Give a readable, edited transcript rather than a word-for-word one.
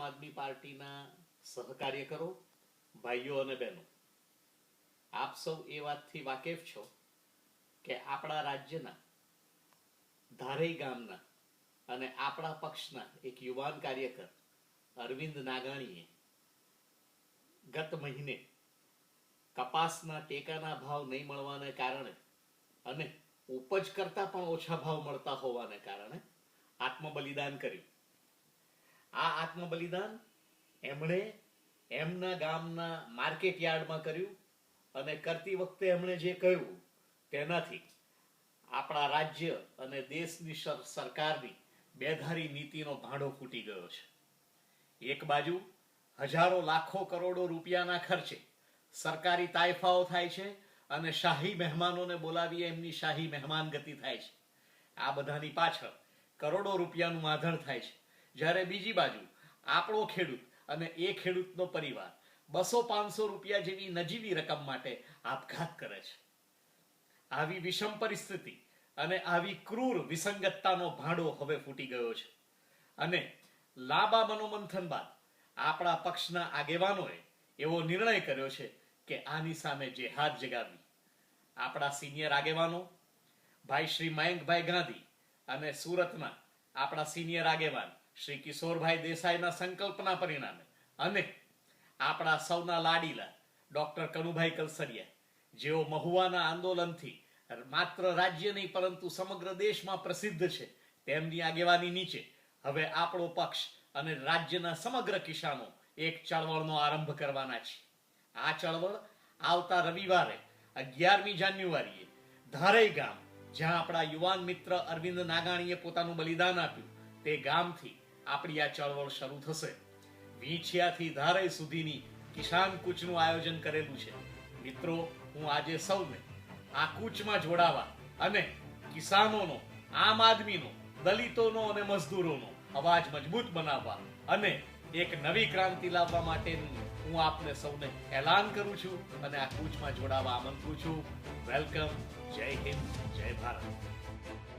આદમી પાર્ટીના સહકાર્યકરો, ભાઈઓ અને બહેનો, આપ સૌ એ વાતથી વાકેફ છો કે આપણા રાજ્યના ધારઈ ગામના અને આપણા પક્ષના એક યુવાન કાર્યકર અરવિંદ નાગાણીએ ગત મહિને કપાસના ટેકાના ભાવ નહીં મળવાને કારણે અને ઉપજ કરતા પણ ઓછા ભાવ મળતા હોવાને કારણે આત્મબલિદાન કર્યું. આ આત્મબલિદાન એમણે એમના ગામના માર્કેટ યાર્ડમાં કર્યું અને કરતી વખતે એમણે જે કહ્યું તેનાથી આપણા રાજ્ય અને દેશની સરકારની બેધારી નીતિનો ભાંડો ફૂટી ગયો છે. એક બાજુ હજારો લાખો કરોડો રૂપિયાના ખર્ચે સરકારી તાઇફાઓ થાય છે અને શાહી મહેમાનોને બોલાવી એમની શાહી મહેમાન ગતિ થાય છે. આ બધાની પાછળ કરોડો રૂપિયાનું માધણ થાય છે. જ્યારે બીજી બાજુ આપણો ખેડૂત અને એ ખેડૂતનો પરિવાર 200-500 રૂપિયા જેવી નજીવી રકમ માટે આપઘાત કરે છે. આવી વિષમ પરિસ્થિતિ અને આવી ક્રૂર વિસંગતતાનો ભાંડો હવે ફૂટી ગયો છે અને લાંબા મનોમંથન બાદ આપણા પક્ષના આગેવાનોએ એવો નિર્ણય કર્યો છે કે આની સામે જેહાદ જગાવી. આપણા સિનિયર આગેવાનો ભાઈ શ્રી મયંકભાઈ ગાંધી અને સુરતના આપણા સિનિયર આગેવાન શ્રી કિશોરભાઈ દેસાઈના સંકલ્પના પરિણામે અને આપણા સૌના લાડીલા ડોક્ટર કનુભાઈ કલસરિયા, જેઓ મહુવાના આંદોલનથી માત્ર રાજ્ય નહીં પરંતુ સમગ્ર દેશમાં પ્રસિદ્ધ છે, તેમની આગેવાની નીચે હવે આપણો પક્ષ અને રાજ્યના સમગ્ર કિસાનો એક ચળવળનો આરંભ કરવાના છે. આ ચળવળ આવતા રવિવારે 11મી જાન્યુઆરીએ ધારઈ ગામ, જ્યાં આપણા યુવાન મિત્ર અરવિંદ નાગાણીએ પોતાનું બલિદાન આપ્યું, તે ગામથી આપણી આ ચળવળ શરૂ થશે. વીંછિયાથી ધારઈ સુધીની કિસાન કૂચનું આયોજન કરેલું છે. મિત્રો, હું આજે સૌને આ કૂચમાં જોડાવા અને કિસાનોનો, આમ આદમીનો, દલિતોનો અને મજદૂરોનો અવાજ મજબૂત બનાવવા અને એક નવી ક્રાંતિ લાવવા માટેનું હું આપને સૌને એલાન કરું છું અને આ કૂચમાં જોડાવા આમંત્રું છું. વેલકમ. જય હિન્દ, જય ભારત.